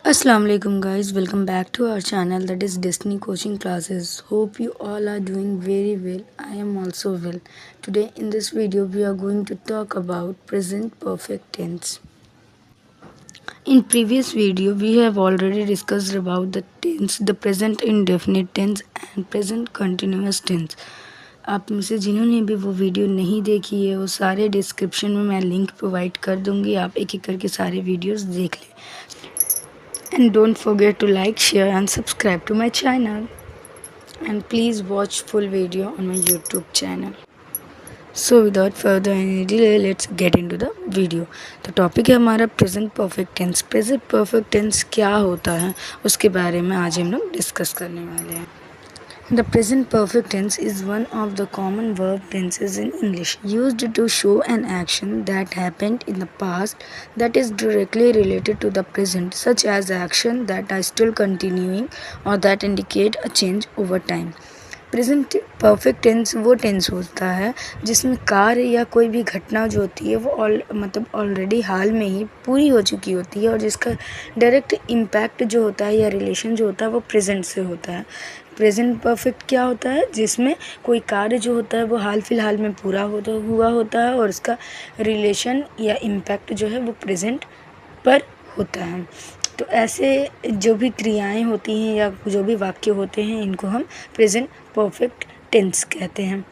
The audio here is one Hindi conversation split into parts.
Assalamu alaikum guys, welcome back to our channel that is Destiny Coaching Classes. Hope you all are doing very well. I am also well. Today in this video we are going to talk about present perfect tense. In previous video we have already discussed about the tense, the present indefinite tense and present continuous tense. आप में से जिन्होंने भी वो वीडियो नहीं देखी है वो सारे डिस्क्रिप्शन में मैं लिंक प्रोवाइड कर दूंगी, आप एक एक करके सारे वीडियोस देख लें. And don't forget to like, share and subscribe to my channel. And please watch full video on my YouTube channel. So without further any delay, let's get into the video. तो टॉपिक है हमारा present perfect tense. Present perfect tense क्या होता है उसके बारे में आज हम लोग डिस्कस करने वाले हैं. The present perfect tense is one of the common verb tenses in English, used to show an action that happened in the past that is directly related to the present, such as action that are still continuing or that indicate a change over time. Present perfect tense वो टेंस होता है जिसमें कार्य या कोई भी घटना जो होती है वो ऑलरेडी हाल में ही पूरी हो चुकी होती है और जिसका डायरेक्ट इम्पैक्ट जो होता है या रिलेशन जो होता है वो प्रेजेंट से होता है. प्रेजेंट परफेक्ट क्या होता है? जिसमें कोई कार्य जो होता है वो हाल फिलहाल में पूरा हुआ होता है और उसका रिलेशन या इम्पैक्ट जो है वो प्रेजेंट पर होता है. तो ऐसे जो भी क्रियाएं होती हैं या जो भी वाक्य होते हैं इनको हम प्रेजेंट परफेक्ट टेंस कहते हैं.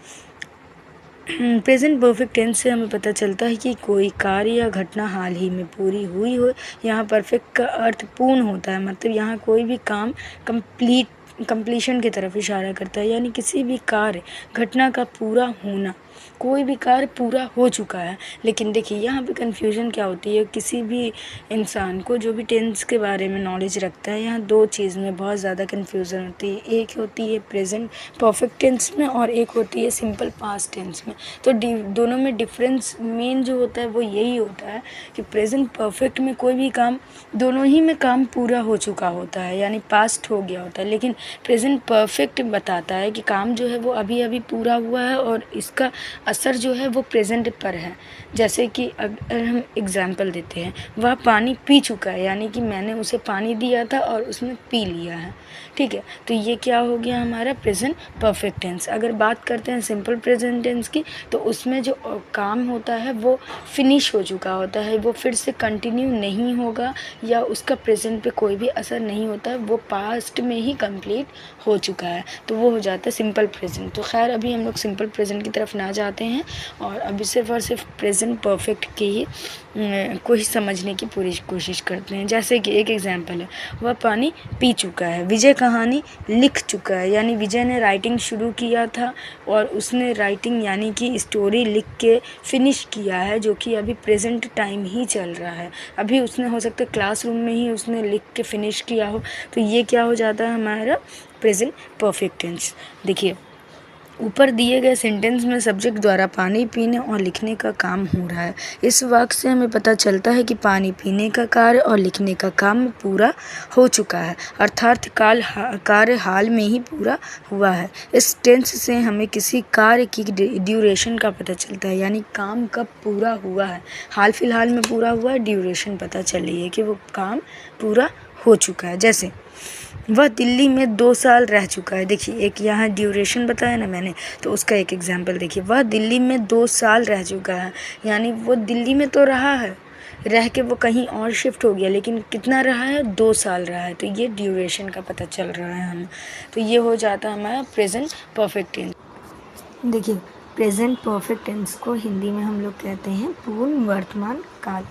प्रेजेंट परफेक्ट टेंस से हमें पता चलता है कि कोई कार्य या घटना हाल ही में पूरी हुई हो. यहाँ परफेक्ट का अर्थ पूर्ण होता है, मतलब यहाँ कोई भी काम कंप्लीशन की तरफ इशारा करता है, यानी किसी भी कार्य घटना का पूरा होना. कोई भी कार्य पूरा हो चुका है. लेकिन देखिए यहाँ पे कन्फ्यूजन क्या होती है, किसी भी इंसान को जो भी टेंस के बारे में नॉलेज रखता है, यहाँ दो चीज़ में बहुत ज़्यादा कन्फ्यूज़न होती है. एक होती है प्रेजेंट परफेक्ट टेंस में और एक होती है सिंपल पास्ट टेंस में. तो दोनों में डिफरेंस मेन जो होता है वो यही होता है कि प्रेजेंट परफेक्ट में कोई भी काम, दोनों ही में काम पूरा हो चुका होता है, यानी पास्ट हो गया होता है. लेकिन प्रेजेंट परफेक्ट बताता है कि काम जो है वो अभी अभी पूरा हुआ है और इसका असर जो है वो प्रेजेंट पर है. जैसे कि अगर हम एग्जाम्पल देते हैं, वह पानी पी चुका है, यानी कि मैंने उसे पानी दिया था और उसने पी लिया है. ठीक है, तो ये क्या हो गया हमारा प्रेजेंट परफेक्ट टेंस. अगर बात करते हैं सिंपल प्रेजेंट टेंस की, तो उसमें जो काम होता है वो फिनिश हो चुका होता है, वो फिर से कंटिन्यू नहीं होगा या उसका प्रेजेंट पे कोई भी असर नहीं होता है, वो पास्ट में ही कंप्लीट हो चुका है. तो वो हो जाता है सिंपल प्रेजेंट. तो खैर अभी हम लोग सिंपल प्रेजेंट की तरफ ना जाते हैं और अभी सिर्फ और सिर्फ प्रेजेंट परफेक्ट के ही को ही समझने की पूरी कोशिश करते हैं. जैसे कि एक एग्जांपल है, वह पानी पी चुका है. विजय कहानी लिख चुका है, यानी विजय ने राइटिंग शुरू किया था और उसने राइटिंग यानी कि स्टोरी लिख के फिनिश किया है, जो कि अभी प्रेजेंट टाइम ही चल रहा है. अभी उसने हो सकता है क्लासरूम में ही उसने लिख के फिनिश किया हो. तो ये क्या हो जाता है हमारा प्रेजेंट परफेक्ट टेंस. देखिए ऊपर दिए गए सेंटेंस में सब्जेक्ट द्वारा पानी पीने और लिखने का काम हो रहा है. इस वाक्य से हमें पता चलता है कि पानी पीने का कार्य और लिखने का काम पूरा हो चुका है, अर्थात कार्य हाल में ही पूरा हुआ है. इस टेंस से हमें किसी कार्य की ड्यूरेशन का पता चलता है, यानी काम कब पूरा हुआ है. हाल फिलहाल में पूरा हुआ है, ड्यूरेशन पता चल रही है कि वो काम पूरा हो चुका है. जैसे वह दिल्ली में 2 साल रह चुका है. देखिए एक यहाँ ड्यूरेशन बताया ना मैंने, तो उसका एक एग्जांपल देखिए, वह दिल्ली में 2 साल रह चुका है, यानी वो दिल्ली में तो रहा है, रह के वो कहीं और शिफ्ट हो गया, लेकिन कितना रहा है? 2 साल रहा है. तो ये ड्यूरेशन का पता चल रहा है हमें. तो ये हो जाता है हमारा प्रेजेंट परफेक्ट टेंस. देखिए प्रेजेंट परफेक्ट टेंस को हिंदी में हम लोग कहते हैं पूर्ण वर्तमान काल.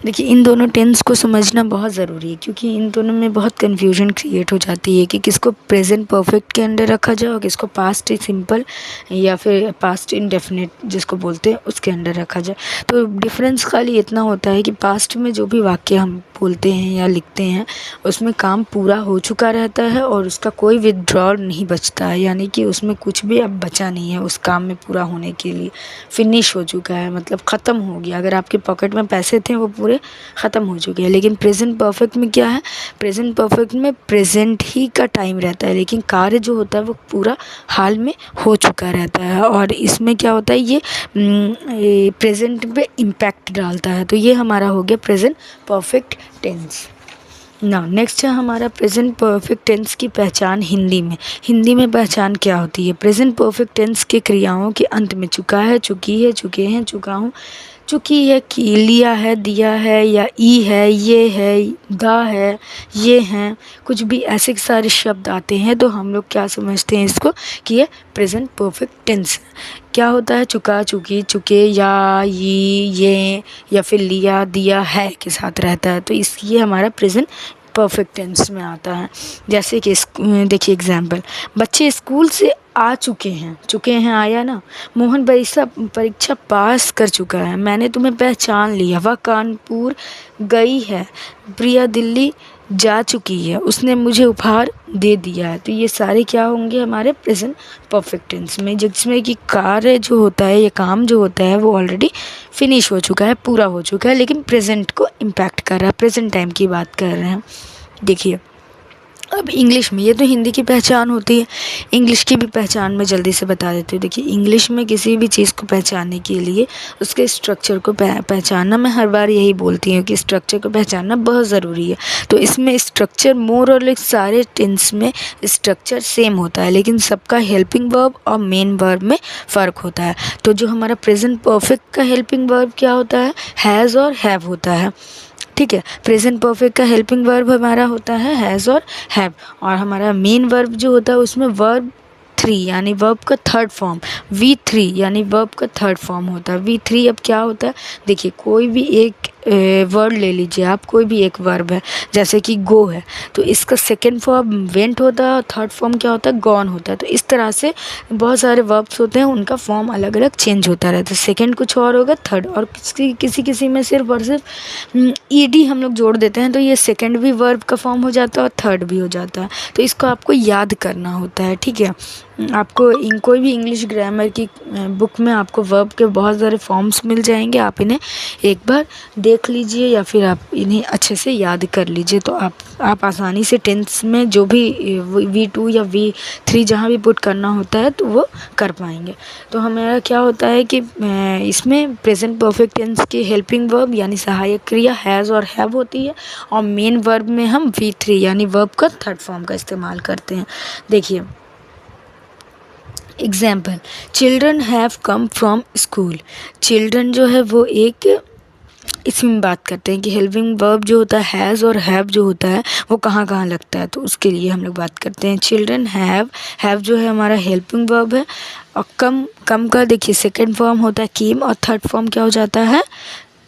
देखिए इन दोनों टेंस को समझना बहुत ज़रूरी है, क्योंकि इन दोनों में बहुत कन्फ्यूजन क्रिएट हो जाती है कि किसको प्रेजेंट परफेक्ट के अंडर रखा जाए और किसको पास्ट सिंपल या फिर पास्ट इंडेफिनिट जिसको बोलते हैं उसके अंडर रखा जाए. तो डिफरेंस खाली इतना होता है कि पास्ट में जो भी वाक्य हम बोलते हैं या लिखते हैं उसमें काम पूरा हो चुका रहता है और उसका कोई विथड्रॉल नहीं बचता है, यानी कि उसमें कुछ भी अब बचा नहीं है उस काम में पूरा होने के लिए. फिनिश हो चुका है, मतलब ख़त्म हो गया. अगर आपके पॉकेट में पैसे थे वो पूरे ख़त्म हो चुके हैं. लेकिन प्रेजेंट परफेक्ट में क्या है? प्रेजेंट परफेक्ट में प्रेजेंट ही का टाइम रहता है, लेकिन कार्य जो होता है वो पूरा हाल में हो चुका रहता है. और इसमें क्या होता है, ये प्रेजेंट पे इम्पैक्ट डालता है. तो ये हमारा हो गया present perfect tense. Now next है हमारा प्रेजेंट परफेक्ट टेंस की पहचान हिंदी में। हिंदी में पहचान क्या होती है? प्रेजेंट परफेक्ट टेंस के क्रियाओं के अंत में चुका है, चुकी है, चुके हैं, चुका हूँ, चुकी है, की, लिया है, दिया है, या ई है, ये है, दा है, ये हैं, कुछ भी ऐसे सारे शब्द आते हैं तो हम लोग क्या समझते हैं इसको कि ये प्रेजेंट परफेक्ट टेंस क्या होता है? चुका, चुकी, चुके, या, ये या फिर लिया, दिया, है के साथ रहता है, तो ये हमारा प्रेजेंट परफेक्ट टेंस में आता है। जैसे कि देखिए एग्जाम्पल, बच्चे स्कूल से आ चुके हैं, चुके हैं आया ना। मोहन परीक्षा पास कर चुका है। मैंने तुम्हें पहचान लिया। वह कानपुर गई है। प्रिया दिल्ली जा चुकी है। उसने मुझे उपहार दे दिया है। तो ये सारे क्या होंगे हमारे प्रेजेंट परफेक्ट टेंस में, जिसमें कि कार्य जो होता है या काम जो होता है वो ऑलरेडी फिनिश हो चुका है, पूरा हो चुका है, लेकिन प्रेजेंट को इम्पैक्ट कर रहा है, प्रेजेंट टाइम की बात कर रहे हैं। देखिए अब इंग्लिश में, ये तो हिंदी की पहचान होती है, इंग्लिश की भी पहचान मैं जल्दी से बता देती हूँ। देखिए इंग्लिश में किसी भी चीज़ को पहचानने के लिए उसके स्ट्रक्चर को पहचानना, मैं हर बार यही बोलती हूँ कि स्ट्रक्चर को पहचानना बहुत ज़रूरी है। तो इसमें स्ट्रक्चर मोर और लेस सारे टेंस में स्ट्रक्चर सेम होता है, लेकिन सबका हेल्पिंग वर्ब और मेन वर्ब में फ़र्क होता है। तो जो हमारा प्रेजेंट परफेक्ट का हेल्पिंग वर्ब क्या होता है? हैज़ और हैव होता है। ठीक है, प्रेजेंट परफेक्ट का हेल्पिंग वर्ब हमारा होता है हैज़ और हैव, और हमारा मेन वर्ब जो होता है उसमें वर्ब 3 यानी वर्ब का थर्ड फॉर्म, V3 यानी वर्ब का थर्ड फॉर्म होता है। V3 अब क्या होता है? देखिए कोई भी एक वर्ड ले लीजिए आप, कोई भी एक वर्ब है, जैसे कि गो है, तो इसका सेकंड फॉर्म वेंट होता है और थर्ड फॉर्म क्या होता है? गॉन होता है। तो इस तरह से बहुत सारे वर्ब्स होते हैं, उनका फॉर्म अलग अलग चेंज होता रहता है। सेकंड कुछ और होगा, थर्ड, और किसी में सिर्फ और सिर्फ ईडी हम लोग जोड़ देते हैं, तो ये सेकंड भी वर्ब का फॉर्म हो जाता है और थर्ड भी हो जाता है। तो इसको आपको याद करना होता है। ठीक है, आपको कोई भी इंग्लिश ग्रामर की बुक में आपको वर्ब के बहुत सारे फॉर्म्स मिल जाएंगे, आप इन्हें एक बार देख लीजिए या फिर आप इन्हें अच्छे से याद कर लीजिए, तो आप आसानी से टेंस में जो भी V2 या V3 जहाँ भी पुट करना होता है तो वो कर पाएंगे। तो हमारा क्या होता है कि इसमें प्रेजेंट परफेक्ट टेंस की हेल्पिंग वर्ब यानी सहायक क्रिया हैज़ और हैव होती है, और मेन वर्ब में हम V3 यानी वर्ब का थर्ड फॉर्म का इस्तेमाल करते हैं। देखिए example, children have come from school. Children जो है वो एक, इसमें बात करते हैं कि हेल्पिंग वर्ब जो होता है हैज़ और हैव जो होता है वो कहाँ कहाँ लगता है, तो उसके लिए हम लोग बात करते हैं। चिल्ड्रन हैव जो है हमारा हेल्पिंग वर्ब है, और कम का देखिए सेकंड फॉर्म होता है केम, और थर्ड फॉर्म क्या हो जाता है?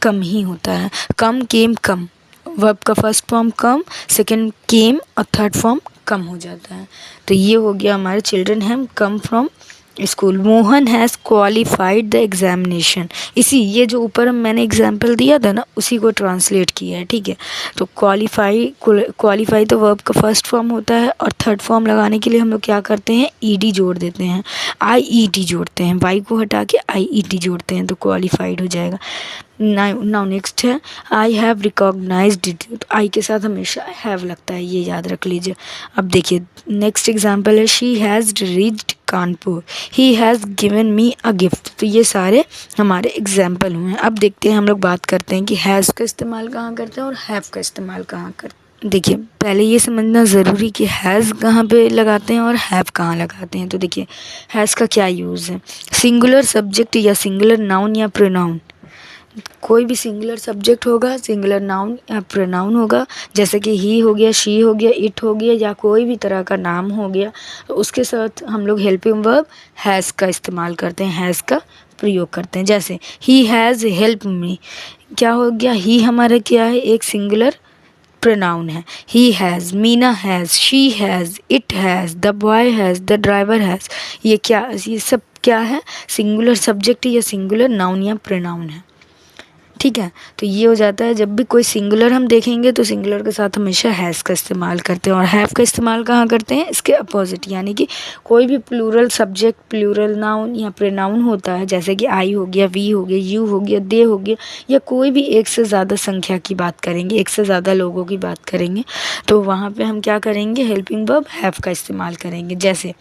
कम ही होता है। कम, केम, कम, वर्ब का फर्स्ट फॉर्म कम, सेकंड केम और थर्ड फॉर्म कम हो जाता है। तो ये हो गया हमारे children have come from school. Mohan has qualified the examination. ये जो ऊपर मैंने एग्जाम्पल दिया था ना, उसी को ट्रांसलेट किया है। ठीक है, तो क्वालिफाई तो वर्ब का फर्स्ट फॉर्म होता है, और थर्ड फॉर्म लगाने के लिए हम लोग क्या करते हैं? ईडी जोड़ देते हैं, IED जोड़ते हैं, वाई को हटा के IED जोड़ते हैं, तो क्वालिफाइड हो जाएगा। नाउ नेक्स्ट है आई हैव रिकॉग्नाइज्ड इट। तो आई के साथ हमेशा हैव लगता है, ये याद रख लीजिए। अब देखिए नेक्स्ट एग्जाम्पल है she has reached Kanpur, he has given me a gift. तो ये सारे हमारे एग्जाम्पल हुए हैं। अब देखते हैं, हम लोग बात करते हैं कि हैज़ का इस्तेमाल कहाँ करते हैं और हैव का इस्तेमाल कहाँ करते हैं। देखिए पहले ये समझना ज़रूरी कि हैज़ कहाँ पे लगाते हैं और हैव कहाँ लगाते हैं। तो देखिए हैज़ का क्या यूज़ है? सिंगुलर सब्जेक्ट या सिंगुलर नाउन या प्रोनाउन, कोई भी सिंगुलर सब्जेक्ट होगा, सिंगुलर नाउन या प्रोनाउन होगा, जैसे कि ही हो गया, शी हो गया, इट हो गया, या कोई भी तरह का नाम हो गया, तो उसके साथ हम लोग हेल्पिंग वर्ब हैज़ का इस्तेमाल करते हैं, हैज़ का प्रयोग करते हैं। जैसे ही हैज़ हेल्प मी, क्या हो गया? ही हमारा क्या है? एक सिंगुलर प्रोनाउन है। He has, Meena has, she has, it has, the boy has, the driver has, ये सब क्या है? सिंगुलर सब्जेक्ट या सिंगुलर नाउन या प्रोनाउन है। ठीक है, तो ये हो जाता है जब भी कोई सिंगुलर हम देखेंगे तो सिंगुलर के साथ हमेशा हैज़ का इस्तेमाल करते हैं, और हैव का इस्तेमाल कहाँ करते हैं? इसके अपोजिट, यानी कि कोई भी प्लूरल सब्जेक्ट, प्लूरल नाउन या प्रोनाउन होता है, जैसे कि आई हो गया, वी हो गया, यू हो गया, दे हो गया, या कोई भी एक से ज़्यादा संख्या की बात करेंगे, एक से ज़्यादा लोगों की बात करेंगे, तो वहाँ पर हम क्या करेंगे? हेल्पिंग वर्ब हैव का इस्तेमाल करेंगे। जैसे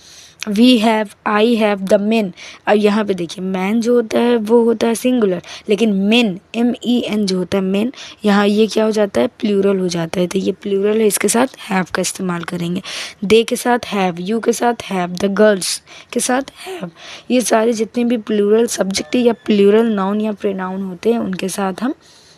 we have, I have, the men. अब यहाँ पे देखिए मैन जो होता है वो होता है सिंगुलर, लेकिन मेन MEN जो होता है मेन, यहाँ ये क्या हो जाता है, प्लूरल हो जाता है। तो ये प्लूरल है, इसके साथ हैव का इस्तेमाल करेंगे। दे के साथ हैव, यू के साथ हैव, द गर्ल्स के साथ हैव। ये सारे जितने भी प्लूरल सब्जेक्ट या प्लूरल नाउन या प्रोनाउन होते हैं उनके साथ हम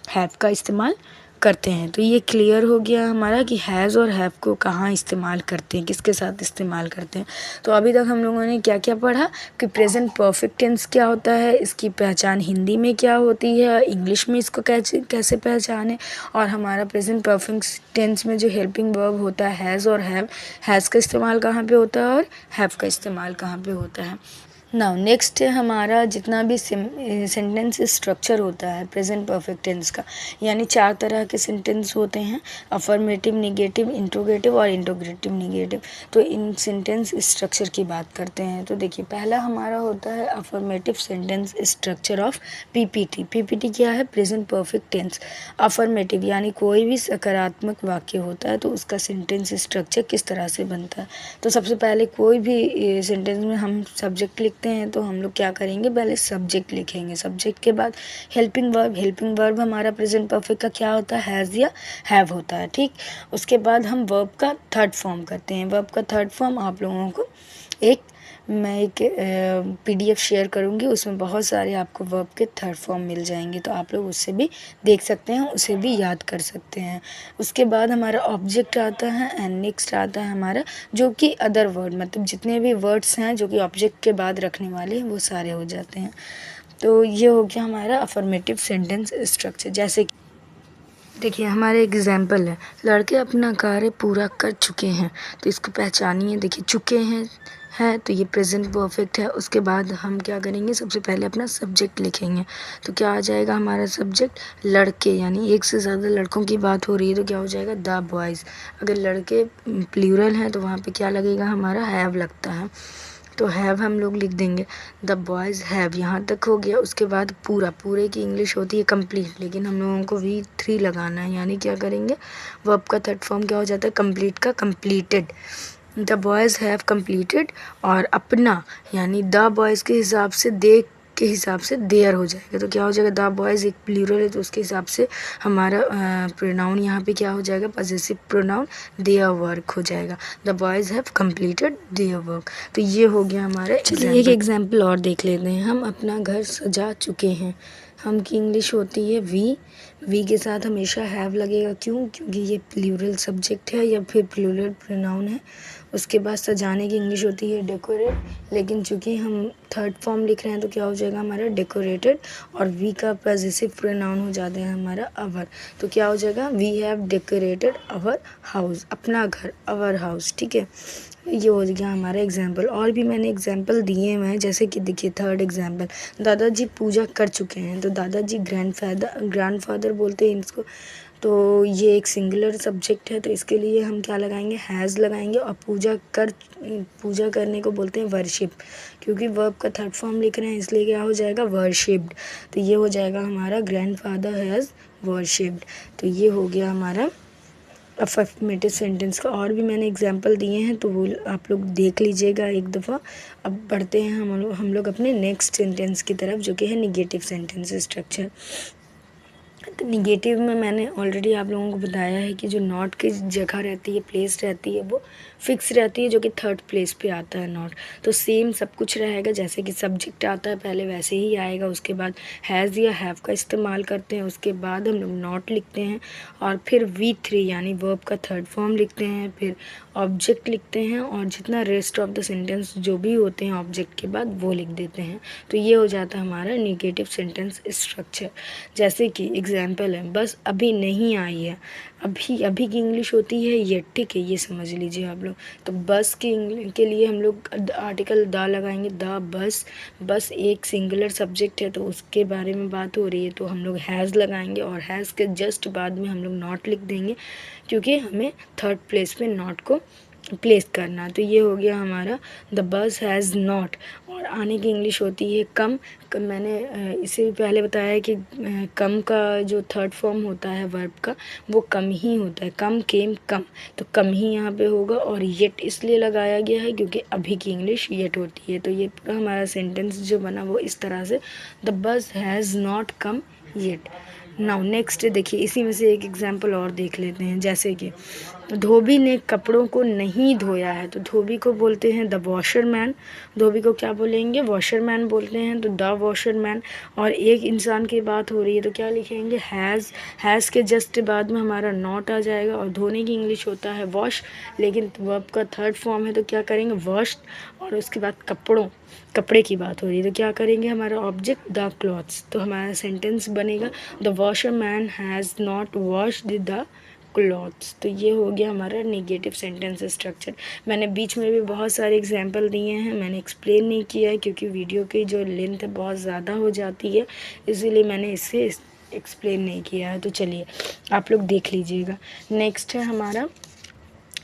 हैव का इस्तेमाल करते हैं। तो ये क्लियर हो गया हमारा कि हैज़ और हैव को कहाँ इस्तेमाल करते हैं, किसके साथ इस्तेमाल करते हैं। तो अभी तक हम लोगों ने क्या क्या पढ़ा कि प्रेजेंट परफेक्ट टेंस क्या होता है, इसकी पहचान हिंदी में क्या होती है, इंग्लिश में इसको कैसे कैसे पहचाने, और हमारा प्रेजेंट परफेक्ट टेंस में जो हेल्पिंग वर्ब होता है हैज़ और हैव, हैज़ का इस्तेमाल कहाँ पे होता है और हैव का इस्तेमाल कहाँ पे होता है। नाउ नेक्स्ट है हमारा जितना भी सेंटेंस स्ट्रक्चर होता है प्रेजेंट परफेक्ट टेंस का, यानी 4 तरह के सेंटेंस होते हैं, अफर्मेटिव, निगेटिव, इंट्रोगेटिव और इंट्रोगेटिव निगेटिव। तो इन सेंटेंस स्ट्रक्चर की बात करते हैं। तो देखिए पहला हमारा होता है affirmative sentence structure of PPT। PPT क्या है, प्रेजेंट परफेक्ट टेंस। अफर्मेटिव यानी कोई भी सकारात्मक वाक्य होता है तो उसका सेंटेंस स्ट्रक्चर किस तरह से बनता है। तो सबसे पहले कोई भी सेंटेंस में हम सब्जेक्ट लिखते हैं तो हम लोग क्या करेंगे, पहले सब्जेक्ट लिखेंगे, सब्जेक्ट के बाद हेल्पिंग वर्ब। हेल्पिंग वर्ब हमारा प्रेजेंट परफेक्ट का क्या होता है, हैज़ या हैव होता है, ठीक। उसके बाद हम वर्ब का थर्ड फॉर्म करते हैं। वर्ब का थर्ड फॉर्म आप लोगों को मैं एक PDF शेयर करूँगी, उसमें बहुत सारे आपको वर्ब के थर्ड फॉर्म मिल जाएंगे, तो आप लोग उससे भी देख सकते हैं, उसे भी याद कर सकते हैं। उसके बाद हमारा ऑब्जेक्ट आता है एंड नेक्स्ट आता है हमारा जो कि अदर वर्ड, मतलब जितने भी वर्ड्स हैं जो कि ऑब्जेक्ट के बाद रखने वाले हैं वो सारे हो जाते हैं। तो ये हो गया हमारा अफर्मेटिव सेंटेंस स्ट्रक्चर। जैसे देखिए हमारे एग्जाम्पल है, लड़के अपना कार्य पूरा कर चुके हैं, तो इसको पहचानिए। देखिए चुके हैं है तो ये प्रेजेंट परफेक्ट है। उसके बाद हम क्या करेंगे, सबसे पहले अपना सब्जेक्ट लिखेंगे। तो क्या आ जाएगा हमारा सब्जेक्ट, लड़के, यानी एक से ज़्यादा लड़कों की बात हो रही है तो क्या हो जाएगा, द बॉयज़। अगर लड़के प्लूरल हैं तो वहाँ पे क्या लगेगा, हमारा हैव लगता है, तो हैव हम लोग लिख देंगे, द बॉयज़ हैव। यहाँ तक हो गया। उसके बाद पूरा, पूरे की इंग्लिश होती है कंप्लीट, लेकिन हम लोगों को V3 लगाना है, यानी क्या करेंगे, वर्ब का थर्ड फॉर्म क्या हो जाता है, कंप्लीट का completed. The boys have completed, और अपना यानी द बॉयज़ के हिसाब से दे के हिसाब से देयर हो जाएगा, तो क्या हो जाएगा, द बॉयज़ एक प्लूरल है तो उसके हिसाब से हमारा प्रोनाउन यहाँ पे क्या हो जाएगा, पॉजेसिव प्रोनाउन देयर वर्क हो जाएगा, the boys have completed their work. तो ये हो गया हमारा। चलिए एक एग्जाम्पल और देख लेते हैं। हम अपना घर सजा चुके हैं। हम की इंग्लिश होती है वी के साथ हमेशा हैव लगेगा, क्यों, क्योंकि ये प्लूरल सब्जेक्ट है या फिर प्लूरल प्रोनाउन है। उसके बाद सजाने की इंग्लिश होती है डेकोरेट, लेकिन चूंकि हम थर्ड फॉर्म लिख रहे हैं तो क्या हो जाएगा हमारा डेकोरेटेड, और वी का पॉजेसिव प्रोनाउन हो जाता है हमारा अवर, तो क्या हो जाएगा, we have decorated our house, अपना घर, अवर हाउस, ठीक है। ये हो गया हमारा एग्जाम्पल। और भी मैंने एग्जाम्पल दिए हुए हैं, जैसे कि देखिए थर्ड एग्जाम्पल, दादाजी पूजा कर चुके हैं, तो दादाजी ग्रैंडफादर बोलते हैं इसको। तो ये एक सिंगुलर सब्जेक्ट है तो इसके लिए हम क्या लगाएंगे, हैज़ लगाएंगे, और पूजा करने को बोलते हैं वर्शिप, क्योंकि वर्ब का थर्ड फॉर्म लिख रहे हैं इसलिए क्या हो जाएगा, वर्शिप्ड। तो ये हो जाएगा हमारा ग्रैंडफादर हैज़ वर्शिप्ड। तो ये हो गया हमारा अफर्मेटिव सेंटेंस का। और भी मैंने एग्जाम्पल दिए हैं तो वो आप लोग देख लीजिएगा एक दफ़ा। अब बढ़ते हैं हम लोग अपने नेक्स्ट सेंटेंस की तरफ, जो कि है निगेटिव सेंटेंस स्ट्रक्चर। तो निगेटिव में मैंने ऑलरेडी आप लोगों को बताया है कि जो नॉट की जगह रहती है, प्लेस रहती है, वो फिक्स रहती है, जो कि थर्ड प्लेस पे आता है नॉट। तो सेम सब कुछ रहेगा, जैसे कि सब्जेक्ट आता है पहले वैसे ही आएगा, उसके बाद हैज़ या हैव का इस्तेमाल करते हैं, उसके बाद हम लोग नॉट लिखते हैं, और फिर V3 यानी वर्ब का थर्ड फॉर्म लिखते हैं, फिर ऑब्जेक्ट लिखते हैं, और जितना रेस्ट ऑफ द सेंटेंस जो भी होते हैं ऑब्जेक्ट के बाद वो लिख देते हैं। तो ये हो जाता है हमारा निगेटिव सेंटेंस स्ट्रक्चर। जैसे कि एग्जाम्पल है, बस अभी नहीं आई है, अभी की इंग्लिश होती है ये, ठीक है, ये समझ लीजिए आप लोग। तो बस के लिए हम लोग आर्टिकल द लगाएंगे, द बस एक सिंगुलर सब्जेक्ट है तो उसके बारे में बात हो रही है, तो हम लोग हैज़ लगाएंगे, और हैज़ के जस्ट बाद में हम लोग नॉट लिख देंगे, क्योंकि हमें थर्ड प्लेस पे नॉट को प्लेस करना। तो ये हो गया हमारा द बस हैज़ नॉट। और आने की इंग्लिश होती है कम। मैंने इससे भी पहले बताया कि कम का जो थर्ड फॉर्म होता है वर्ब का वो कम ही होता है, कम केम कम, तो कम ही यहाँ पे होगा। और येट इसलिए लगाया गया है क्योंकि अभी की इंग्लिश येट होती है। तो ये पूरा हमारा सेंटेंस जो बना वो इस तरह से, the bus has not come yet. Now next देखिए, इसी में से एक एग्जांपल और देख लेते हैं। जैसे कि धोबी ने कपड़ों को नहीं धोया है, तो धोबी को बोलते हैं द वॉशरमैन। धोबी को क्या बोलेंगे? वॉशरमैन बोलते हैं, तो द वॉशरमैन। और एक इंसान की बात हो रही है तो क्या लिखेंगे? हैज़ के जस्ट बाद में हमारा नॉट आ जाएगा। और धोने की इंग्लिश होता है वॉश, लेकिन वर्ब का थर्ड फॉर्म है तो क्या करेंगे? वॉश्ड। और उसके बाद कपड़े की बात हो रही है तो क्या करेंगे? हमारा ऑब्जेक्ट द क्लॉथ्स। तो हमारा सेंटेंस बनेगा the washerman has not washed the clothes. तो ये हो गया हमारा नेगेटिव सेंटेंस स्ट्रक्चर। मैंने बीच में भी बहुत सारे एग्जांपल दिए हैं, मैंने एक्सप्लेन नहीं किया है क्योंकि वीडियो की जो लेंथ है बहुत ज़्यादा हो जाती है, इसीलिए मैंने इसे एक्सप्लेन नहीं किया है। तो चलिए आप लोग देख लीजिएगा। नेक्स्ट है हमारा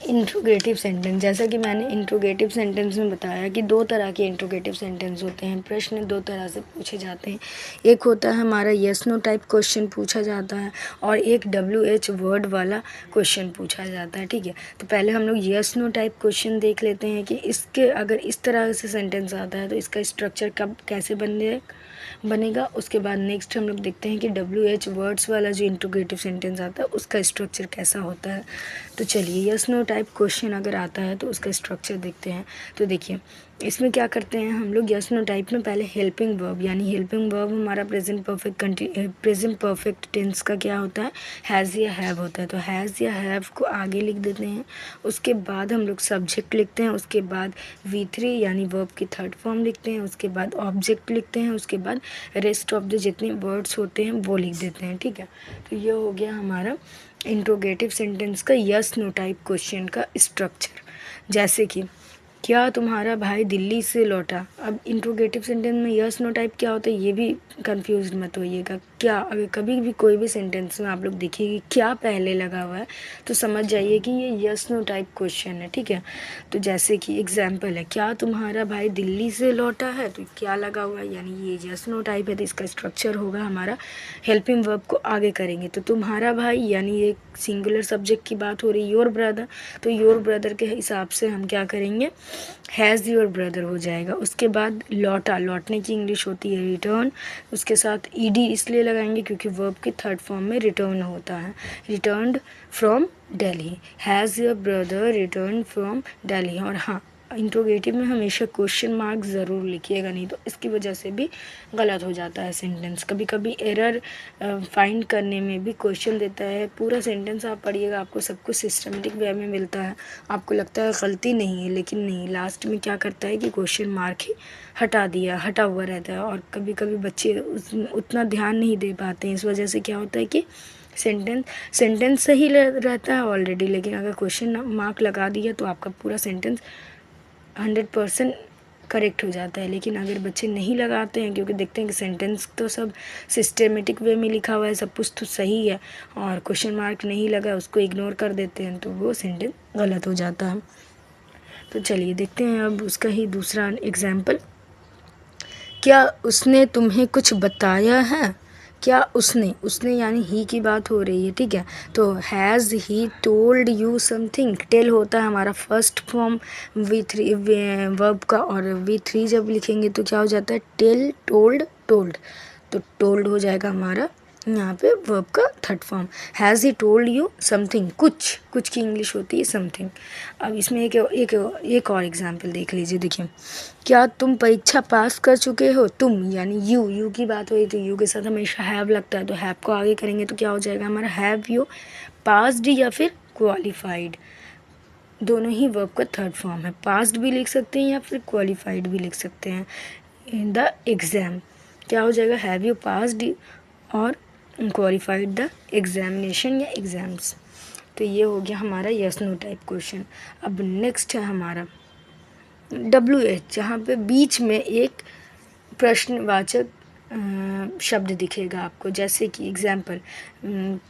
इंट्रोगेटिव सेंटेंस। जैसा कि मैंने इंट्रोगेटिव सेंटेंस में बताया कि दो तरह के इंट्रोगेटिव सेंटेंस होते हैं। प्रश्न दो तरह से पूछे जाते हैं। एक होता है हमारा यस नो टाइप क्वेश्चन पूछा जाता है, और एक WH वर्ड वाला क्वेश्चन पूछा जाता है। ठीक है, तो पहले हम लोग यस नो टाइप क्वेश्चन देख लेते हैं कि इसके अगर इस तरह से सेंटेंस आता है तो इसका स्ट्रक्चर कब कैसे बनेगा। उसके बाद नेक्स्ट हम लोग देखते हैं कि WH वर्ड्स वाला जो इंट्रोगेटिव सेंटेंस आता है उसका स्ट्रक्चर कैसा होता है। तो चलिए यस नो टाइप क्वेश्चन अगर आता है तो उसका स्ट्रक्चर देखते हैं। तो देखिए इसमें क्या करते हैं हम लोग, यस नो टाइप में पहले हेल्पिंग वर्ब, यानी हेल्पिंग वर्ब हमारा प्रेजेंट परफेक्ट टेंस का क्या होता है? हैज़ या हैव होता है। तो हैज़ या हैव को आगे लिख देते हैं। उसके बाद हम लोग सब्जेक्ट लिखते हैं, उसके बाद V3 यानी वर्ब की थर्ड फॉर्म लिखते हैं, उसके बाद ऑब्जेक्ट लिखते हैं, उसके बाद रेस्ट ऑफ द जितने वर्ड्स होते हैं वो लिख देते हैं। ठीक है, तो ये हो गया हमारा इंट्रोगेटिव सेंटेंस का यस नो टाइप क्वेश्चन का स्ट्रक्चर। जैसे कि क्या तुम्हारा भाई दिल्ली से लौटा। अब इंट्रोगेटिव सेंटेंस में यस नो टाइप क्या होता है ये भी कंफ्यूज मत होइएगा। क्या अगर कभी भी कोई भी सेंटेंस में आप लोग देखिए क्या पहले लगा हुआ है तो समझ जाइए कि ये यस नो टाइप क्वेश्चन है। ठीक है, तो जैसे कि एग्जाम्पल है, क्या तुम्हारा भाई दिल्ली से लौटा है, तो क्या लगा हुआ है यानी ये यस नो टाइप है। तो इसका स्ट्रक्चर होगा हमारा हेल्पिंग वर्ब को आगे करेंगे। तो तुम्हारा भाई यानी ये सिंगुलर सब्जेक्ट की बात हो रही है, योर ब्रदर, तो योर ब्रदर के हिसाब से हम क्या करेंगे? हैज़ योर ब्रदर हो जाएगा। उसके बाद लौटा, लौटने की इंग्लिश होती है रिटर्न। उसके साथ ED इसलिए लगाएंगे क्योंकि वर्ब के थर्ड फॉर्म में रिटर्न होता है, returned from Delhi. Has your brother return from Delhi. और हाँ, इंट्रोगेटिव में हमेशा क्वेश्चन मार्क ज़रूर लिखिएगा, नहीं तो इसकी वजह से भी गलत हो जाता है सेंटेंस। कभी कभी एरर फाइंड करने में भी क्वेश्चन देता है। पूरा सेंटेंस आप पढ़िएगा, आपको सब कुछ सिस्टमेटिक वे में मिलता है। आपको लगता है गलती नहीं है, लेकिन नहीं, लास्ट में क्या करता है कि क्वेश्चन मार्क ही हटा हुआ रहता है। और कभी बच्चे उतना ध्यान नहीं दे पाते हैं, इस वजह से क्या होता है कि सेंटेंस सही रहता है ऑलरेडी, लेकिन अगर क्वेश्चन मार्क लगा दिया तो आपका पूरा सेंटेंस 100% करेक्ट हो जाता है। लेकिन अगर बच्चे नहीं लगाते हैं क्योंकि देखते हैं कि सेंटेंस तो सब सिस्टेमेटिक वे में लिखा हुआ है, सब कुछ तो सही है, और क्वेश्चन मार्क नहीं लगा उसको इग्नोर कर देते हैं, तो वो सेंटेंस गलत हो जाता है। तो चलिए देखते हैं अब उसका ही दूसरा एग्जाम्पल। क्या उसने तुम्हें कुछ बताया है। क्या उसने यानी ही की बात हो रही है। ठीक है, तो has he told you something. Tell होता है हमारा फर्स्ट फॉर्म V3 वर्ब का, और V3 जब लिखेंगे तो क्या हो जाता है? Tell, told, told. तो टोल्ड हो जाएगा हमारा यहाँ पे वर्ब का third form. Has he told you something, कुछ की इंग्लिश होती है समथिंग। अब इसमें एक और एग्जाम्पल देख लीजिए। देखिए, क्या तुम परीक्षा पास कर चुके हो। तुम यानी यू की बात हुई तो यू के साथ हमेशा हैव लगता है, तो हैव को आगे करेंगे तो क्या हो जाएगा हमारा? हैव यू पास्ड या फिर क्वालिफाइड, दोनों ही वर्ब का थर्ड फॉर्म है। पास्ड भी लिख सकते हैं या फिर क्वालिफाइड भी लिख सकते हैं। इन द एग्ज़ाम क्या हो जाएगा? हैव यू पास्ड और क्वालिफाइड द एग्जामिनेशन या एग्ज़ाम्स। तो ये हो गया हमारा यस नो टाइप क्वेश्चन। अब नेक्स्ट है हमारा WH, जहाँ पे बीच में एक प्रश्नवाचक शब्द दिखेगा आपको। जैसे कि एग्जाम्पल,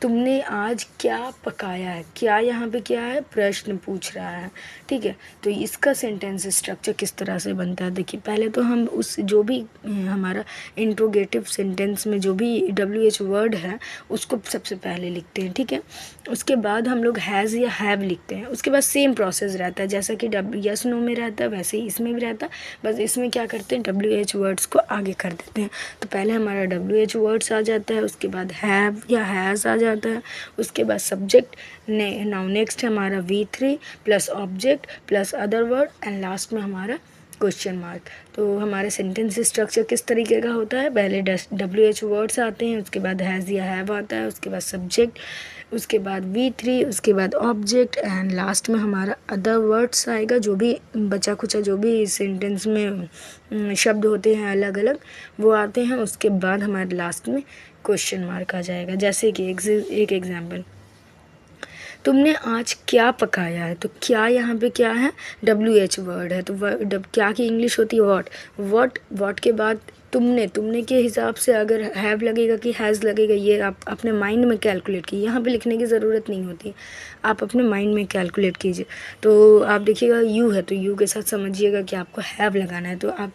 तुमने आज क्या पकाया है। क्या यहाँ पे क्या है, प्रश्न पूछ रहा है, ठीक है। तो इसका सेंटेंस स्ट्रक्चर किस तरह से बनता है, देखिए पहले तो हम उस जो भी हमारा इंट्रोगेटिव सेंटेंस में जो भी WH वर्ड है उसको सबसे पहले लिखते हैं, ठीक है। उसके बाद हम लोग हैज़ या हैव लिखते हैं। उसके बाद सेम प्रोसेस रहता है, जैसा कि यस नो में रहता है वैसे ही इसमें भी रहता है, बस इसमें क्या करते हैं WH वर्ड्स को आगे कर देते हैं। तो पहले हमारा WH वर्ड्स आ जाता है, उसके बाद हैव या हैज़ आ जाता है, उसके बाद सब्जेक्ट नाउ नेक्स्ट हमारा V3 plus object plus other word and last में हमारा क्वेश्चन मार्क। तो हमारे सेंटेंस स्ट्रक्चर किस तरीके का होता है, पहले WH वर्ड्स आते हैं, उसके बाद हैज़ या हैव आता है, उसके बाद सब्जेक्ट, उसके बाद V3, उसके बाद ऑब्जेक्ट एंड लास्ट में हमारा अदर वर्ड्स आएगा। जो भी बचा खुचा जो भी सेंटेंस में शब्द होते हैं अलग अलग वो आते हैं। उसके बाद हमारे लास्ट में क्वेश्चन मार्क आ जाएगा। जैसे कि एक एग्जाम्पल, तुमने आज क्या पकाया है। तो क्या यहाँ पे क्या है, WH वर्ड है। तो क्या की इंग्लिश होती है वॉट के बाद तुमने के हिसाब से अगर हैव लगेगा कि हैज़ लगेगा, ये आप अपने माइंड में कैलकुलेट कीजिए। यहाँ पे लिखने की ज़रूरत नहीं होती, आप अपने माइंड में कैलकुलेट कीजिए। तो आप देखिएगा यू है तो यू के साथ समझिएगा कि आपको हैव लगाना है, तो आप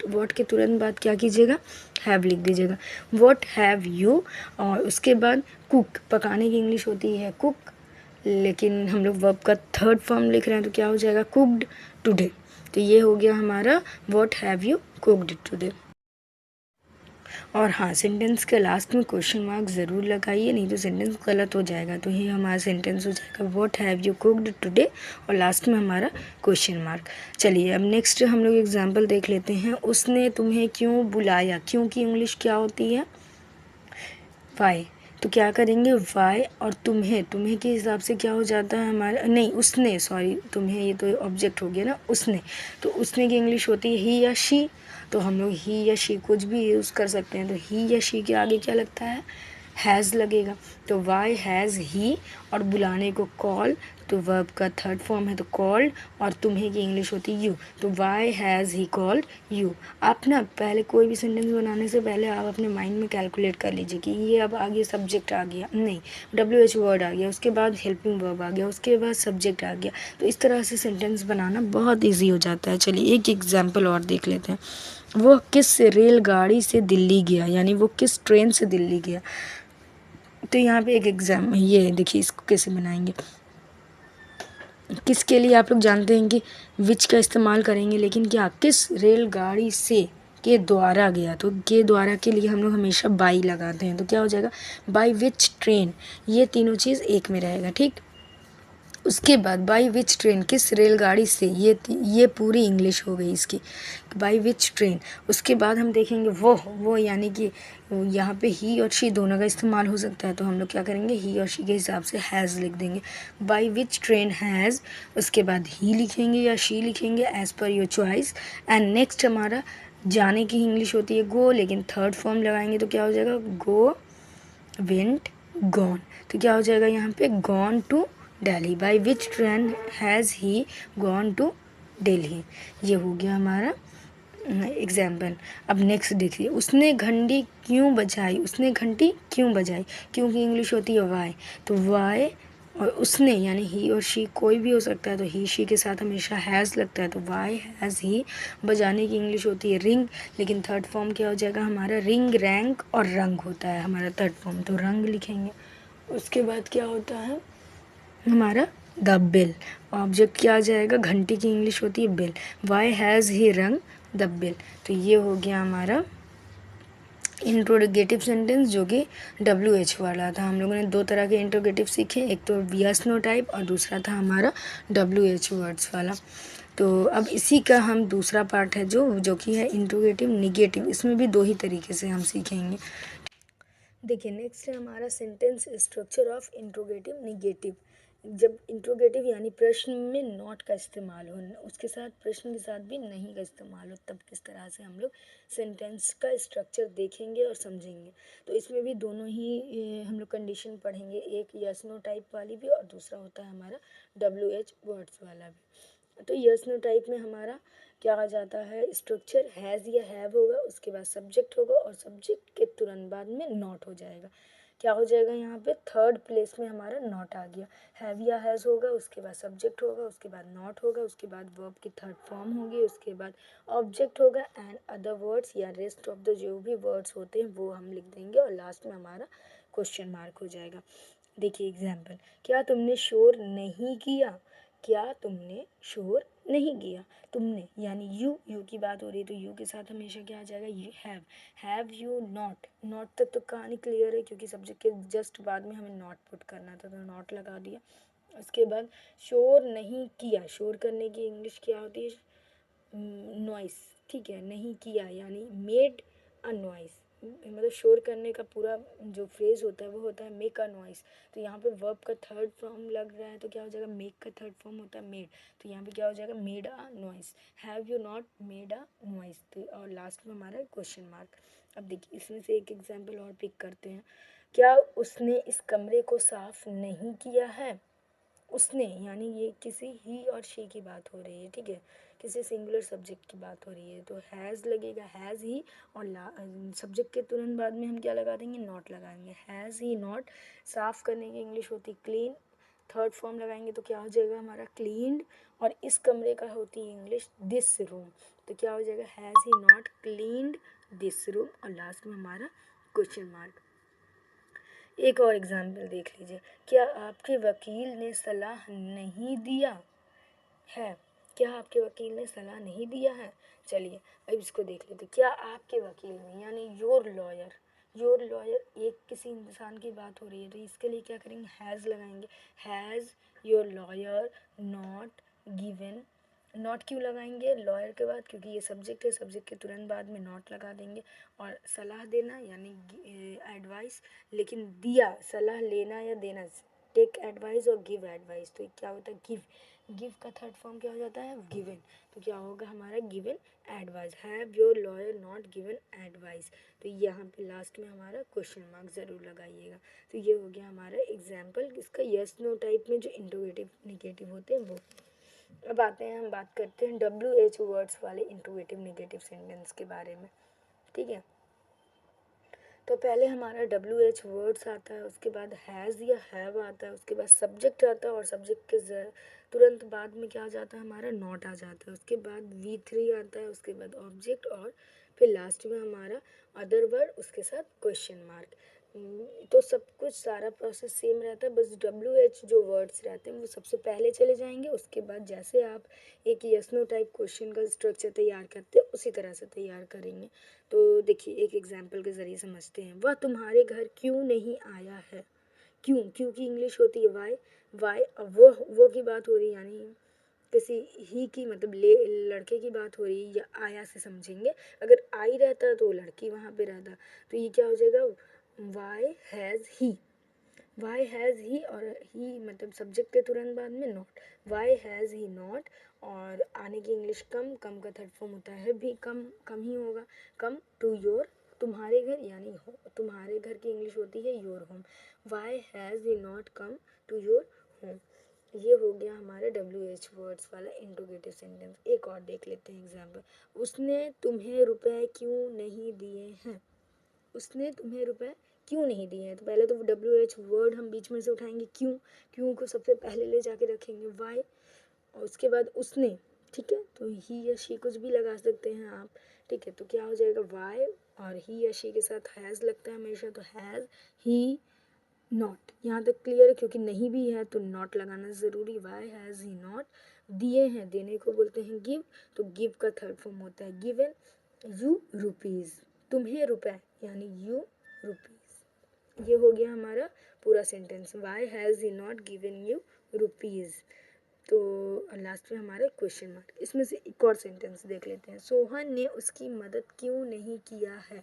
वॉट के तुरंत बाद क्या कीजिएगा, हैव लिख दीजिएगा। What have you. और उसके बाद कुक, पकाने की इंग्लिश होती है कुक, लेकिन हम लोग वर्ब का थर्ड फॉर्म लिख रहे हैं तो क्या हो जाएगा, कुक्ड टुडे। तो ये हो गया हमारा what have you cooked today. और हाँ, सेंटेंस के लास्ट में क्वेश्चन मार्क ज़रूर लगाइए, नहीं तो सेंटेंस गलत हो जाएगा। तो ये हमारा सेंटेंस हो जाएगा what have you cooked today और लास्ट में हमारा क्वेश्चन मार्क। चलिए अब नेक्स्ट हम लोग एग्जाम्पल देख लेते हैं। उसने तुम्हें क्यों बुलाया। क्यों की इंग्लिश क्या होती है, वाई। तो क्या करेंगे, वाई और तुम्हें के हिसाब से क्या हो जाता है हमारा, नहीं उसने, सॉरी तुम्हें ये तो ऑब्जेक्ट हो गया ना, उसने। तो उसने की इंग्लिश होती है ही या शी। तो हम लोग ही या शी कुछ भी यूज़ कर सकते हैं। तो ही या शी के आगे क्या लगता है, हैज़ लगेगा। तो वाई हैज़ ही, और बुलाने को कॉल, तो वर्ब का थर्ड फॉर्म है तो कॉल्ड, और तुम्हें की इंग्लिश होती है यू। तो why has he called you. आप ना पहले कोई भी सेंटेंस बनाने से पहले आप अपने माइंड में कैलकुलेट कर लीजिए कि ये अब आगे सब्जेक्ट आ गया, नहीं WH वर्ड आ गया, उसके बाद हेल्पिंग वर्ब आ गया, उसके बाद सब्जेक्ट आ गया। तो इस तरह से सेंटेंस बनाना बहुत ईजी हो जाता है। चलिए एक एग्जाम्पल और देख लेते हैं। वो किस रेलगाड़ी से दिल्ली गया, यानी वो किस ट्रेन से दिल्ली गया। तो यहाँ पे एक एग्जाम, ये देखिए इसको कैसे बनाएंगे। किसके लिए आप लोग जानते हैं कि विच का इस्तेमाल करेंगे, लेकिन क्या किस रेलगाड़ी से के द्वारा गया, तो के द्वारा के लिए हम लोग हमेशा बाई लगाते हैं। तो क्या हो जाएगा, बाई विच ट्रेन। ये तीनों चीज़ एक में रहेगा, ठीक। उसके बाद बाई विच ट्रेन, किस रेलगाड़ी से, ये पूरी इंग्लिश हो गई इसकी, बाई विच ट्रेन। उसके बाद हम देखेंगे वो यानी कि यहाँ पे ही और शी दोनों का इस्तेमाल हो सकता है। तो हम लोग क्या करेंगे, ही और शी के हिसाब से हैज़ लिख देंगे, बाई विच ट्रेन हैज़। उसके बाद ही लिखेंगे या शी लिखेंगे as per your choice. And next हमारा जाने की इंग्लिश होती है गो, लेकिन थर्ड फॉर्म लगाएंगे तो क्या हो जाएगा, गो वेंट गॉन। तो क्या हो जाएगा यहाँ पे, gone to Delhi. By which train has he gone to Delhi. ये हो गया हमारा एग्जाम्पल। अब नेक्स्ट देखिए, उसने घंटी क्यों बजाई। उसने घंटी क्यों बजाई, क्योंकि इंग्लिश होती है वाई। तो वाई और उसने यानी ही और शी कोई भी हो सकता है, तो ही शी के साथ हमेशा हैज़ लगता है। तो वाई हैज़ ही। बजाने की इंग्लिश होती है रिंग, लेकिन थर्ड फॉर्म क्या हो जाएगा हमारा, रिंग रैंक और रंग होता है हमारा थर्ड फॉर्म, तो रंग लिखेंगे। उसके बाद क्या होता है हमारा, द बेल। ऑब्जेक्ट क्या आ जाएगा, घंटी की इंग्लिश होती है बेल। वाई हैज़ ही रंग द बेल। तो ये हो गया हमारा इंट्रोगेटिव सेंटेंस जो कि WH वाला था। हम लोगों ने दो तरह के इंट्रोगेटिव सीखे, एक तो यस नो टाइप और दूसरा था हमारा WH वर्ड्स वाला। तो अब इसी का हम दूसरा पार्ट है जो कि है इंट्रोगेटिव निगेटिव। इसमें भी दो ही तरीके से हम सीखेंगे। देखिए नेक्स्ट है हमारा sentence structure of interrogative negative. जब इंट्रोगेटिव यानी प्रश्न में नॉट का इस्तेमाल हो, उसके साथ प्रश्न के साथ भी नहीं का इस्तेमाल हो, तब किस तरह से हम लोग सेंटेंस का स्ट्रक्चर देखेंगे और समझेंगे। तो इसमें भी दोनों ही हम लोग कंडीशन पढ़ेंगे, एक यस नो टाइप वाली भी और दूसरा होता है हमारा WH वर्ड्स वाला भी। तो यस नो टाइप में हमारा क्या आ जाता है, स्ट्रक्चर हैज़ या हैव होगा, उसके बाद सब्जेक्ट होगा और सब्जेक्ट के तुरंत बाद में नॉट हो जाएगा। क्या हो जाएगा यहाँ पे, थर्ड प्लेस में हमारा नॉट आ गया। हैव या हैज़ होगा, उसके बाद सब्जेक्ट होगा, उसके बाद नॉट होगा, उसके बाद वर्ब की थर्ड फॉर्म होगी, उसके बाद ऑब्जेक्ट होगा एंड अदर वर्ड्स या रेस्ट ऑफ द जो भी वर्ड्स होते हैं वो हम लिख देंगे और लास्ट में हमारा क्वेश्चन मार्क हो जाएगा। देखिए एग्जाम्पल, क्या तुमने शोर नहीं किया, क्या तुमने शोर नहीं किया, तुमने यानी यू की बात हो रही है तो यू के साथ हमेशा क्या आ जाएगा, you have you not, not तक तो कहानी क्लियर है क्योंकि सब्जेक्ट के जस्ट बाद में हमें नॉट पुट करना था तो नॉट लगा दिया। उसके बाद शोर नहीं किया, शोर करने की इंग्लिश क्या होती है, नॉइस, ठीक है, नहीं किया यानी मेड अ नॉइस, मतलब शोर करने का पूरा जो फ्रेज होता है वो होता है मेक अ नॉइस। तो यहाँ पे वर्ब का थर्ड फॉर्म लग रहा है तो क्या हो जाएगा, मेक का थर्ड फॉर्म होता है मेड, तो यहाँ पे क्या हो जाएगा, made a noise, have you not made a noise, तो और लास्ट में हमारा क्वेश्चन मार्क। अब देखिए इसमें से एक एग्जाम्पल और पिक करते हैं, क्या उसने इस कमरे को साफ नहीं किया है, उसने यानी ये किसी ही और शी की बात हो रही है, ठीक है, किसी सिंगुलर सब्जेक्ट की बात हो रही है तो हैज़ लगेगा, हैज़ ही, और सब्जेक्ट के तुरंत बाद में हम क्या लगा देंगे, नॉट लगाएंगे, हैज़ ही नॉट, साफ़ करने की इंग्लिश होती क्लीन, थर्ड फॉर्म लगाएंगे तो क्या हो जाएगा हमारा क्लीन्ड, और इस कमरे का होती है इंग्लिश दिस रूम, तो क्या हो जाएगा, has he not cleaned this room, और लास्ट में हमारा क्वेश्चन मार्क। एक और एग्जाम्पल देख लीजिए, क्या आपके वकील ने सलाह नहीं दिया है, क्या आपके वकील ने सलाह नहीं दिया है, चलिए अब इसको देख लेते, क्या आपके वकील ने यानी योर लॉयर एक किसी इंसान की बात हो रही है तो इसके लिए क्या करेंगे, हैज़ लगाएंगे, has your lawyer not given, not क्यों लगाएंगे लॉयर के बाद, क्योंकि ये सब्जेक्ट है, सब्जेक्ट के तुरंत बाद में नॉट लगा देंगे, और सलाह देना यानी एडवाइस, लेकिन दिया सलाह लेना या देना, टेक एडवाइस और गिव एडवाइस, तो क्या होता है गिव का थर्ड फॉर्म क्या हो जाता है, गिवन, तो क्या होगा हमारा given advice, have your lawyer not given advice, तो यहाँ पे लास्ट में हमारा क्वेश्चन मार्क ज़रूर लगाइएगा। तो ये हो गया हमारा एग्जाम्पल इसका यस नो टाइप में जो इंट्रोगेटिव निगेटिव होते हैं वो। अब आते हैं, हम बात करते हैं WH वर्ड्स वाले इंट्रोगेटिव निगेटिव सेंटेंस के बारे में, ठीक है। तो पहले हमारा WH वर्ड्स आता है, उसके बाद हैज़ या हैव आता है, उसके बाद सब्जेक्ट आता है और सब्जेक्ट के तुरंत बाद में क्या आ जाता है हमारा नॉट आ जाता है, उसके बाद V3 आता है, उसके बाद ऑब्जेक्ट और फिर लास्ट में हमारा अदर वर्ड उसके साथ क्वेश्चन मार्क। तो सब कुछ सारा प्रोसेस सेम रहता है, बस WH जो वर्ड्स रहते हैं वो सबसे पहले चले जाएंगे, उसके बाद जैसे आप एक यस नो टाइप क्वेश्चन का स्ट्रक्चर तैयार करते हैं उसी तरह से तैयार करेंगे। तो देखिए एक एग्जाम्पल के ज़रिए समझते हैं, वह तुम्हारे घर क्यों नहीं आया है, क्यों की इंग्लिश होती है वाई, अब वो की बात हो रही है यानी किसी ही की मतलब लड़के की बात हो रही है, या आया से समझेंगे, अगर आई रहता तो लड़की वहाँ पे रहता, तो ये क्या हो जाएगा, वाई हैज़ ही और ही मतलब सब्जेक्ट के तुरंत बाद में not, why has he not, और आने की इंग्लिश कम का थर्ड फॉर्म होता है भी कम ही होगा, कम टू योर, तुम्हारे घर यानी तुम्हारे घर की इंग्लिश होती है your home, why has he not come to your home. ये हो गया हमारे WH वर्ड्स वाला इंट्रोगेटिव सेंटेंस। एक और देख लेते हैं एग्जाम्पल, उसने तुम्हें रुपए क्यों नहीं दिए हैं, उसने तुम्हें रुपए क्यों नहीं दिए हैं, तो पहले तो WH वर्ड हम बीच में से उठाएंगे, क्यों को सबसे पहले ले जाके रखेंगे वाई, और उसके बाद उसने, ठीक है, तो ही या शी कुछ भी लगा सकते हैं आप, ठीक है, तो क्या हो जाएगा वाई और ही या शी के साथ हैज़ लगता है हमेशा, तो हैज़ ही नॉट, यहाँ तक क्लियर है, क्योंकि नहीं भी है तो नॉट लगाना ज़रूरी, वाई हैज़ ही नॉट दिए हैं, देने को बोलते हैं गिव, तो गिव का थर्ड फॉर्म होता है गिवन यू रुपीज़, तुम्हें रुपए यानी यू रुपीज़। ये हो गया हमारा पूरा sentence, why has he not given you rupees, तो लास्ट में हमारा क्वेश्चन मार्क। इसमें से एक और सेंटेंस देख लेते हैं, सोहन ने उसकी मदद क्यों नहीं किया है,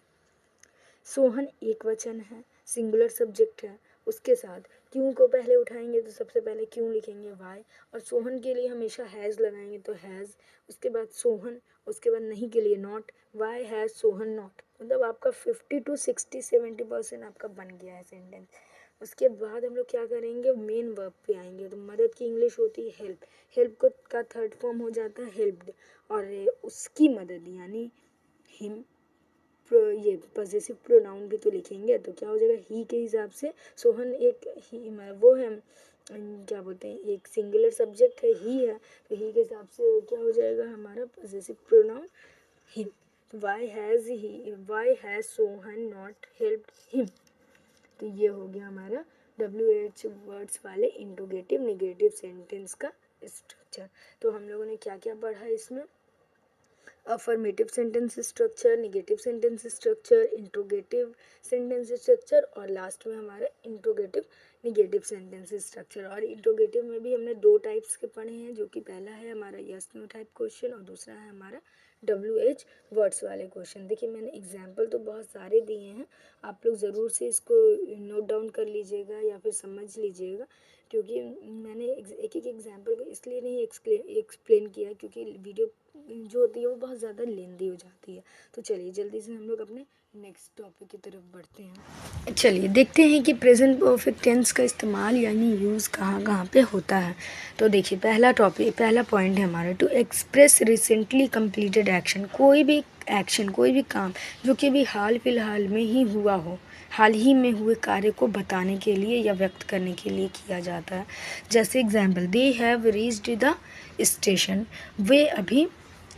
सोहन एक वचन है, सिंगुलर सब्जेक्ट है, उसके साथ क्यों को पहले उठाएंगे तो सबसे पहले क्यों लिखेंगे वाई, और सोहन के लिए हमेशा हैज़ लगाएंगे तो हैज़, उसके बाद सोहन, उसके बाद नहीं के लिए not, why has Sohan not, मतलब आपका 50 to 60-70% आपका बन गया है सेंटेंस। उसके बाद हम लोग क्या करेंगे, मेन वर्ब पे आएंगे, तो मदद मदद की इंग्लिश होती है हेल्प। हेल्प को का थर्ड फॉर्म हो जाता है हेल्प्ड, और उसकी मदद यानी हिम ये पॉजेसिव प्रोनाउन भी तो लिखेंगे, तो क्या हो जाएगा ही के हिसाब से। सोहन एक ही वो है, क्या बोलते हैं, एक सिंगुलर सब्जेक्ट है, ही है, तो ही के हिसाब से क्या हो जाएगा हमारा possessive pronoun him. Why has Sohan not helped him, तो ये हो गया हमारा WH वर्ड्स वाले इंट्रोगेटिव निगेटिव सेंटेंस का स्ट्रक्चर। तो हम लोगों ने क्या क्या पढ़ा इसमें, affirmative sentence structure, negative sentence structure, interrogative sentence structure, और लास्ट में हमारा इंट्रोगेटिव निगेटिव सेंटेंस स्ट्रक्चर। और इंट्रोगेटिव में भी हमने 2 टाइप्स के पढ़े हैं, जो कि पहला है हमारा यस नो टाइप क्वेश्चन और दूसरा है हमारा WH वर्ड्स वाले क्वेश्चन। देखिए मैंने एग्जाम्पल तो बहुत सारे दिए हैं, आप लोग ज़रूर से इसको नोट डाउन कर लीजिएगा या फिर समझ लीजिएगा, क्योंकि मैंने एक एक एग्जाम्पल को इसलिए नहीं एक्सप्लेन किया क्योंकि वीडियो जो होती है वो बहुत ज़्यादा लेंदी हो जाती है। तो चलिए जल्दी से हम लोग अपने नेक्स्ट टॉपिक की तरफ बढ़ते हैं। चलिए देखते हैं कि प्रेजेंट परफेक्ट टेंस का इस्तेमाल यानी यूज़ कहाँ कहाँ पे होता है। तो देखिए पहला पॉइंट है हमारा, to express recently completed action. कोई भी एक्शन, कोई भी काम जो कि भी हाल फिलहाल में ही हुआ हो, हाल ही में हुए कार्य को बताने के लिए या व्यक्त करने के लिए किया जाता है। जैसे example, they have reached the station, वे अभी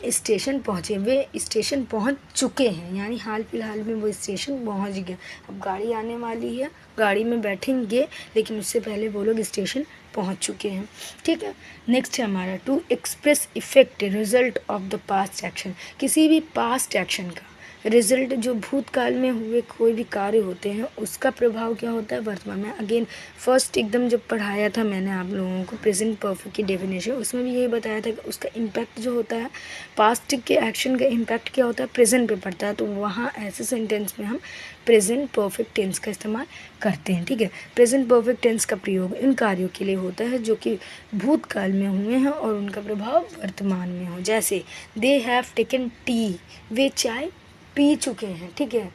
स्टेशन पहुँचे, वे स्टेशन पहुँच चुके हैं, यानी हाल फिलहाल में वो स्टेशन पहुँच गए। अब गाड़ी आने वाली है, गाड़ी में बैठेंगे, लेकिन उससे पहले वो लोग स्टेशन पहुँच चुके हैं। ठीक है, नेक्स्ट है हमारा, to express effect result of the past action. किसी भी पास्ट एक्शन का रिजल्ट, जो भूतकाल में हुए कोई भी कार्य होते हैं, उसका प्रभाव क्या होता है वर्तमान में। अगेन फर्स्ट एकदम जब पढ़ाया था मैंने आप लोगों को प्रेजेंट परफेक्ट की डेफिनेशन, उसमें भी यही बताया था कि उसका इम्पैक्ट जो होता है, पास्ट के एक्शन का इम्पैक्ट क्या होता है, प्रेजेंट पे पड़ता है। तो वहाँ ऐसे सेंटेंस में हम प्रेजेंट परफेक्ट टेंस का इस्तेमाल करते हैं। ठीक है, प्रेजेंट परफेक्ट टेंस का प्रयोग इन कार्यों के लिए होता है जो कि भूतकाल में हुए हैं और उनका प्रभाव वर्तमान में हो। जैसे दे हैव टेकन टी, वे चाय पी चुके हैं। ठीक है,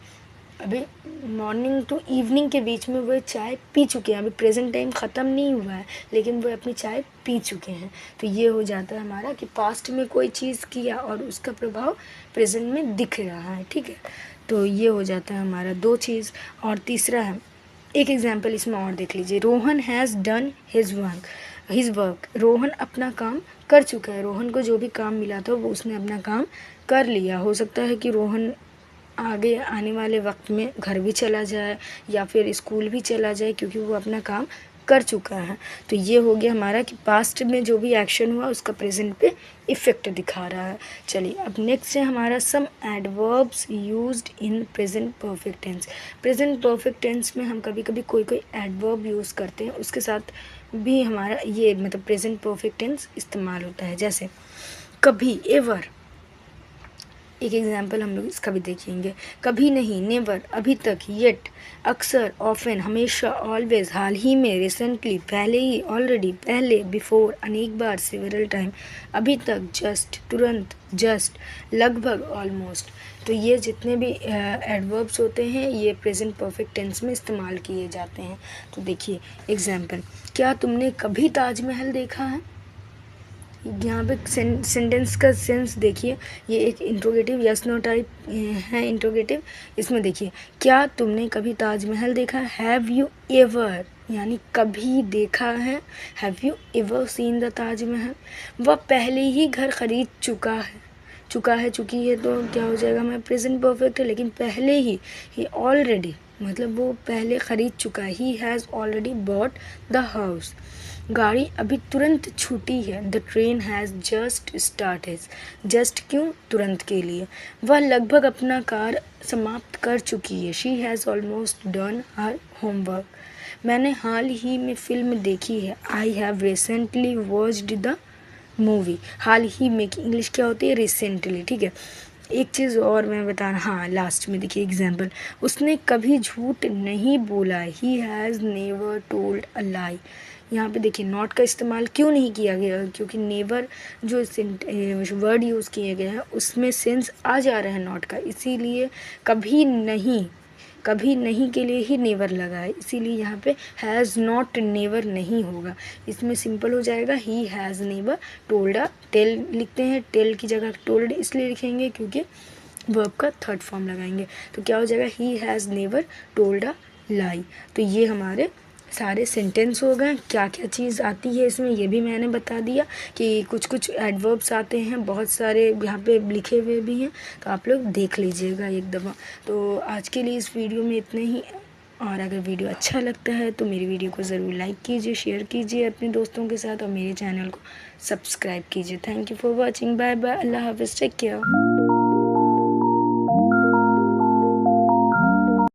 अभी मॉर्निंग टू इवनिंग के बीच में वो चाय पी चुके हैं, अभी प्रेजेंट टाइम ख़त्म नहीं हुआ है, लेकिन वो अपनी चाय पी चुके हैं। तो ये हो जाता है हमारा कि पास्ट में कोई चीज़ किया और उसका प्रभाव प्रेजेंट में दिख रहा है। ठीक है, तो ये हो जाता है हमारा 2 चीज़। और तीसरा है, एक एग्जाम्पल इसमें और देख लीजिए, Rohan has done his work. Rohan अपना काम कर चुका है, रोहन को जो भी काम मिला था वो उसने अपना काम कर लिया। हो सकता है कि रोहन आगे आने वाले वक्त में घर भी चला जाए या फिर स्कूल भी चला जाए, क्योंकि वो अपना काम कर चुका है। तो ये हो गया हमारा कि पास्ट में जो भी एक्शन हुआ उसका प्रेजेंट पे इफ़ेक्ट दिखा रहा है। चलिए अब नेक्स्ट है हमारा some adverbs used in present perfect tense. Present perfect tense में हम कभी कभी कोई एडवर्ब यूज़ करते हैं, उसके साथ भी हमारा ये मतलब प्रेजेंट परफेक्ट टेंस इस्तेमाल होता है। जैसे कभी, एवर, एक एग्जाम्पल हम लोग इसका भी देखेंगे, कभी नहीं, नेवर, अभी तक, येट, अक्सर, ऑफन, हमेशा, ऑलवेज, हाल ही में, रिसेंटली, पहले ही, ऑलरेडी, पहले, बिफोर, अनेक बार, सेवरल टाइम, अभी तक, जस्ट, तुरंत, जस्ट, लगभग, ऑलमोस्ट। तो ये जितने भी एडवर्ब्स होते हैं ये प्रेजेंट परफेक्ट टेंस में इस्तेमाल किए जाते हैं। तो देखिए एग्जाम्पल, क्या तुमने कभी ताजमहल देखा है। यहाँ पे सेंटेंस का सेंस देखिए, ये एक इंट्रोगेटिव यस नो टाइप है इंट्रोगेटिव। इसमें देखिए, क्या तुमने कभी ताजमहल देखा है, हैव यू एवर, यानी कभी देखा है, have you ever seen the Taj Mahal. वह पहले ही घर खरीद चुकी है, तो क्या हो जाएगा हमारा प्रेजेंट परफेक्ट है, लेकिन पहले ही ऑलरेडी, मतलब वो पहले खरीद चुका है, he has already bought the house. गाड़ी अभी तुरंत छूटी है, the train has just started, just क्यों, तुरंत के लिए। वह लगभग अपना कार्य समाप्त कर चुकी है, she has almost done her homework. मैंने हाल ही में फिल्म देखी है, I have recently watched the movie. हाल ही में की इंग्लिश क्या होती है, रिसेंटली। ठीक है, एक चीज़ और मैं बता रहा, हाँ लास्ट में देखिए एग्जाम्पल, उसने कभी झूठ नहीं बोला, he has never told a lie. यहाँ पे देखिए नॉट का इस्तेमाल क्यों नहीं किया गया, क्योंकि नेवर जो वर्ड यूज़ किए गए हैं उसमें सेंस आ जा रहा है नॉट का, इसीलिए कभी नहीं कभी नहीं के लिए ही नेवर लगा है, इसीलिए यहाँ पे हैज़ नॉट नेवर नहीं होगा। इसमें सिंपल हो जाएगा he has never told a tale लिखते हैं, टेल की जगह टोल्ड इसलिए लिखेंगे क्योंकि वर्ब का थर्ड फॉर्म लगाएंगे। तो क्या हो जाएगा, he has never told a lie. तो ये हमारे सारे सेंटेंस हो गए। क्या क्या चीज़ आती है इसमें ये भी मैंने बता दिया कि कुछ कुछ एडवर्ब्स आते हैं, बहुत सारे यहाँ पे लिखे हुए भी हैं, तो आप लोग देख लीजिएगा एक दफ़ा। तो आज के लिए इस वीडियो में इतने ही, और अगर वीडियो अच्छा लगता है तो मेरी वीडियो को ज़रूर लाइक कीजिए, शेयर कीजिए अपने दोस्तों के साथ और मेरे चैनल को सब्सक्राइब कीजिए। Thank you for watching. Bye bye. अल्लाह हाफिज़। Take care.